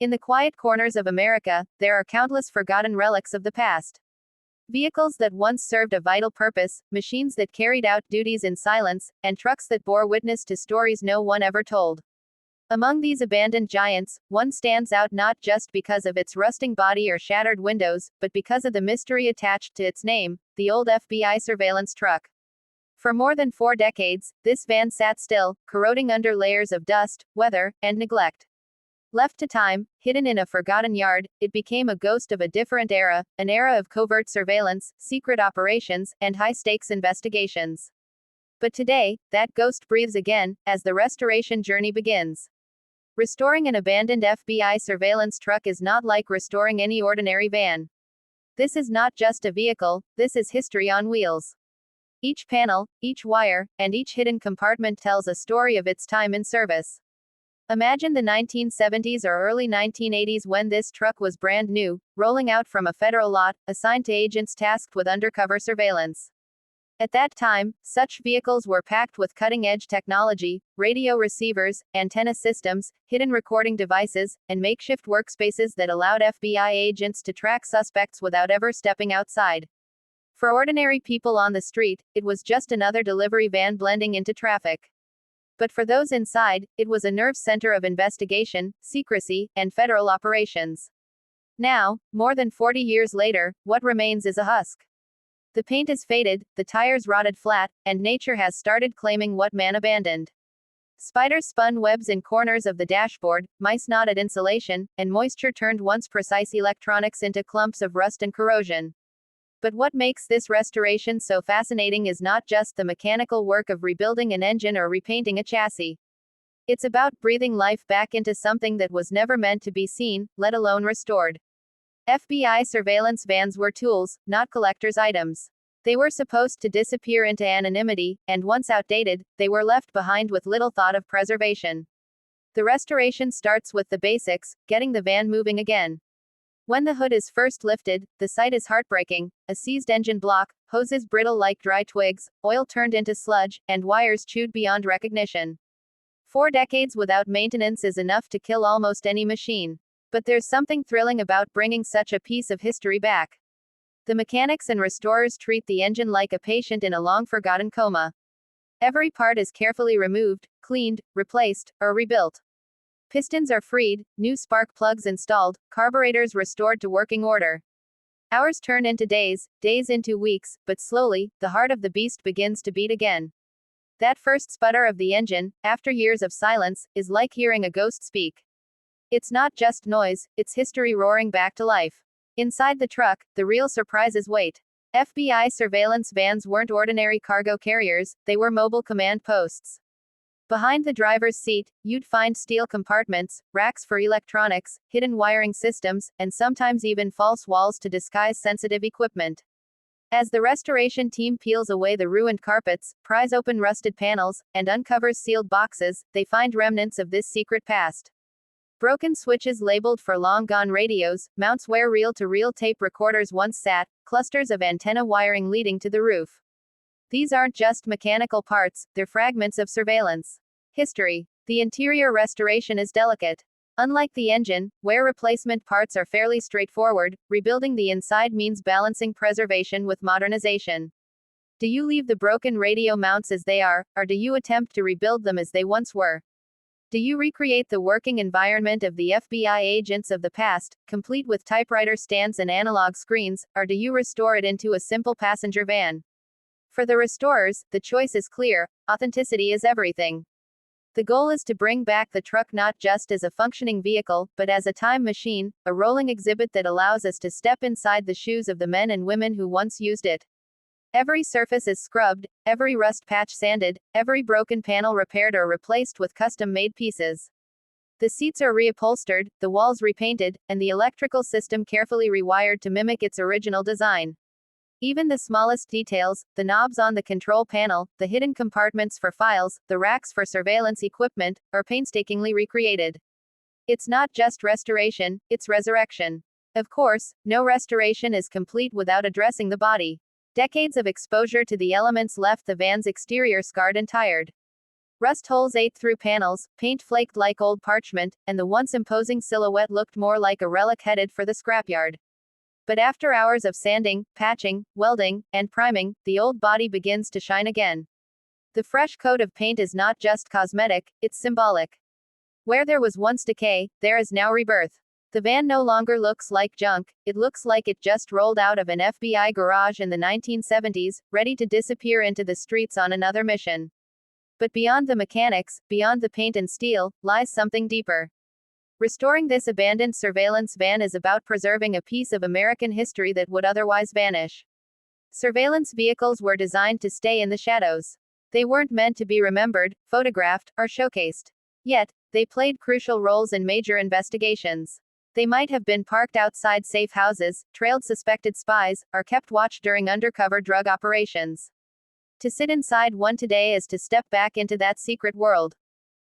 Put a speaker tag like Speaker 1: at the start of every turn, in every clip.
Speaker 1: In the quiet corners of America, there are countless forgotten relics of the past. Vehicles that once served a vital purpose, machines that carried out duties in silence, and trucks that bore witness to stories no one ever told. Among these abandoned giants, one stands out not just because of its rusting body or shattered windows, but because of the mystery attached to its name, the old FBI surveillance truck. For more than 4 decades, this van sat still, corroding under layers of dust, weather, and neglect. Left to time, hidden in a forgotten yard, it became a ghost of a different era, an era of covert surveillance, secret operations, and high-stakes investigations. But today, that ghost breathes again, as the restoration journey begins. Restoring an abandoned FBI surveillance truck is not like restoring any ordinary van. This is not just a vehicle, this is history on wheels. Each panel, each wire, and each hidden compartment tells a story of its time in service. Imagine the 1970s or early 1980s when this truck was brand new, rolling out from a federal lot, assigned to agents tasked with undercover surveillance. At that time, such vehicles were packed with cutting-edge technology, radio receivers, antenna systems, hidden recording devices, and makeshift workspaces that allowed FBI agents to track suspects without ever stepping outside. For ordinary people on the street, it was just another delivery van blending into traffic. But for those inside, it was a nerve center of investigation, secrecy, and federal operations. Now, more than 40 years later, what remains is a husk. The paint is faded, the tires rotted flat, and nature has started claiming what man abandoned. Spiders spun webs in corners of the dashboard, mice gnawed at insulation, and moisture turned once precise electronics into clumps of rust and corrosion. But what makes this restoration so fascinating is not just the mechanical work of rebuilding an engine or repainting a chassis. It's about breathing life back into something that was never meant to be seen, let alone restored. FBI surveillance vans were tools, not collector's items. They were supposed to disappear into anonymity, and once outdated, they were left behind with little thought of preservation. The restoration starts with the basics, getting the van moving again. When the hood is first lifted, the sight is heartbreaking: a seized engine block, hoses brittle like dry twigs, oil turned into sludge, and wires chewed beyond recognition. 4 decades without maintenance is enough to kill almost any machine. But there's something thrilling about bringing such a piece of history back. The mechanics and restorers treat the engine like a patient in a long-forgotten coma. Every part is carefully removed, cleaned, replaced, or rebuilt. Pistons are freed, new spark plugs installed, carburetors restored to working order. Hours turn into days, days into weeks, but slowly, the heart of the beast begins to beat again. That first sputter of the engine, after years of silence, is like hearing a ghost speak. It's not just noise, it's history roaring back to life. Inside the truck, the real surprises wait. FBI surveillance vans weren't ordinary cargo carriers, they were mobile command posts. Behind the driver's seat, you'd find steel compartments, racks for electronics, hidden wiring systems, and sometimes even false walls to disguise sensitive equipment. As the restoration team peels away the ruined carpets, pries open rusted panels, and uncovers sealed boxes, they find remnants of this secret past. Broken switches labeled for long-gone radios, mounts where reel-to-reel tape recorders once sat, clusters of antenna wiring leading to the roof. These aren't just mechanical parts, they're fragments of surveillance history. The interior restoration is delicate. Unlike the engine, where replacement parts are fairly straightforward, rebuilding the inside means balancing preservation with modernization. Do you leave the broken radio mounts as they are, or do you attempt to rebuild them as they once were? Do you recreate the working environment of the FBI agents of the past, complete with typewriter stands and analog screens, or do you restore it into a simple passenger van? For the restorers, the choice is clear: authenticity is everything. The goal is to bring back the truck not just as a functioning vehicle, but as a time machine, a rolling exhibit that allows us to step inside the shoes of the men and women who once used it. Every surface is scrubbed, every rust patch sanded, every broken panel repaired or replaced with custom-made pieces. The seats are reupholstered, the walls repainted, and the electrical system carefully rewired to mimic its original design. Even the smallest details, the knobs on the control panel, the hidden compartments for files, the racks for surveillance equipment, are painstakingly recreated. It's not just restoration, it's resurrection. Of course, no restoration is complete without addressing the body. Decades of exposure to the elements left the van's exterior scarred and tired. Rust holes ate through panels, paint flaked like old parchment, and the once imposing silhouette looked more like a relic headed for the scrapyard. But after hours of sanding, patching, welding, and priming, the old body begins to shine again. The fresh coat of paint is not just cosmetic, it's symbolic. Where there was once decay, there is now rebirth. The van no longer looks like junk, it looks like it just rolled out of an FBI garage in the 1970s, ready to disappear into the streets on another mission. But beyond the mechanics, beyond the paint and steel, lies something deeper. Restoring this abandoned surveillance van is about preserving a piece of American history that would otherwise vanish. Surveillance vehicles were designed to stay in the shadows. They weren't meant to be remembered, photographed, or showcased. Yet, they played crucial roles in major investigations. They might have been parked outside safe houses, trailed suspected spies, or kept watch during undercover drug operations. To sit inside one today is to step back into that secret world.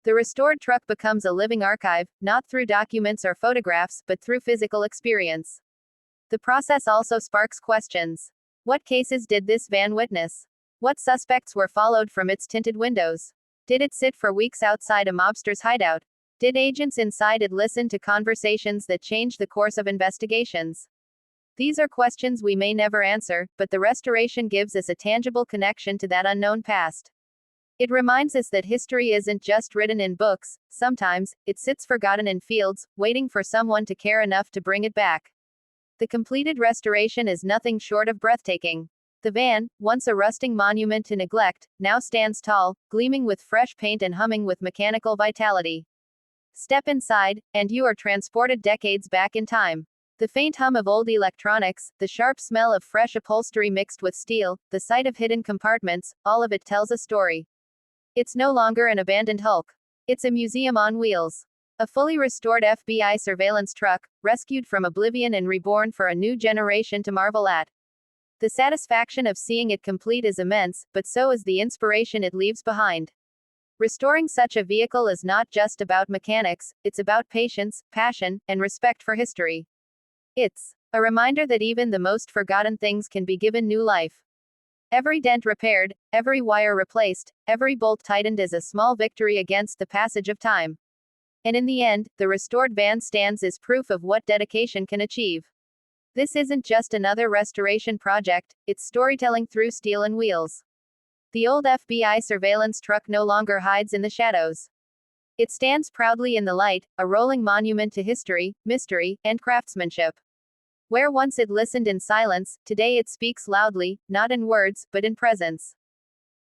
Speaker 1: The restored truck becomes a living archive, not through documents or photographs, but through physical experience. The process also sparks questions. What cases did this van witness? What suspects were followed from its tinted windows? Did it sit for weeks outside a mobster's hideout? Did agents inside it listen to conversations that changed the course of investigations? These are questions we may never answer, but the restoration gives us a tangible connection to that unknown past. It reminds us that history isn't just written in books, sometimes, it sits forgotten in fields, waiting for someone to care enough to bring it back. The completed restoration is nothing short of breathtaking. The van, once a rusting monument to neglect, now stands tall, gleaming with fresh paint and humming with mechanical vitality. Step inside, and you are transported decades back in time. The faint hum of old electronics, the sharp smell of fresh upholstery mixed with steel, the sight of hidden compartments, all of it tells a story. It's no longer an abandoned hulk. It's a museum on wheels. A fully restored FBI surveillance truck, rescued from oblivion and reborn for a new generation to marvel at. The satisfaction of seeing it complete is immense, but so is the inspiration it leaves behind. Restoring such a vehicle is not just about mechanics, it's about patience, passion, and respect for history. It's a reminder that even the most forgotten things can be given new life. Every dent repaired, every wire replaced, every bolt tightened is a small victory against the passage of time. And in the end, the restored van stands as proof of what dedication can achieve. This isn't just another restoration project, it's storytelling through steel and wheels. The old FBI surveillance truck no longer hides in the shadows. It stands proudly in the light, a rolling monument to history, mystery, and craftsmanship. Where once it listened in silence, today it speaks loudly, not in words, but in presence.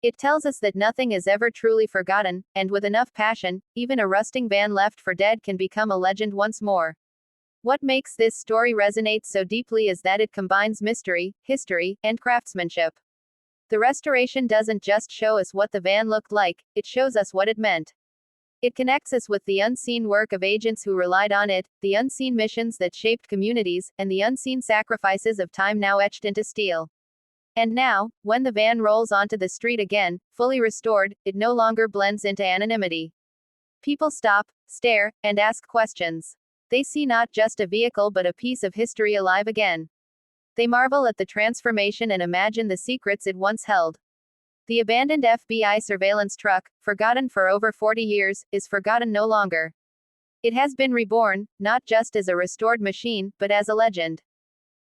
Speaker 1: It tells us that nothing is ever truly forgotten, and with enough passion, even a rusting van left for dead can become a legend once more. What makes this story resonate so deeply is that it combines mystery, history, and craftsmanship. The restoration doesn't just show us what the van looked like, it shows us what it meant. It connects us with the unseen work of agents who relied on it, the unseen missions that shaped communities, and the unseen sacrifices of time now etched into steel. And now, when the van rolls onto the street again, fully restored, it no longer blends into anonymity. People stop, stare, and ask questions. They see not just a vehicle but a piece of history alive again. They marvel at the transformation and imagine the secrets it once held. The abandoned FBI surveillance truck, forgotten for over 40 years, is forgotten no longer. It has been reborn, not just as a restored machine, but as a legend.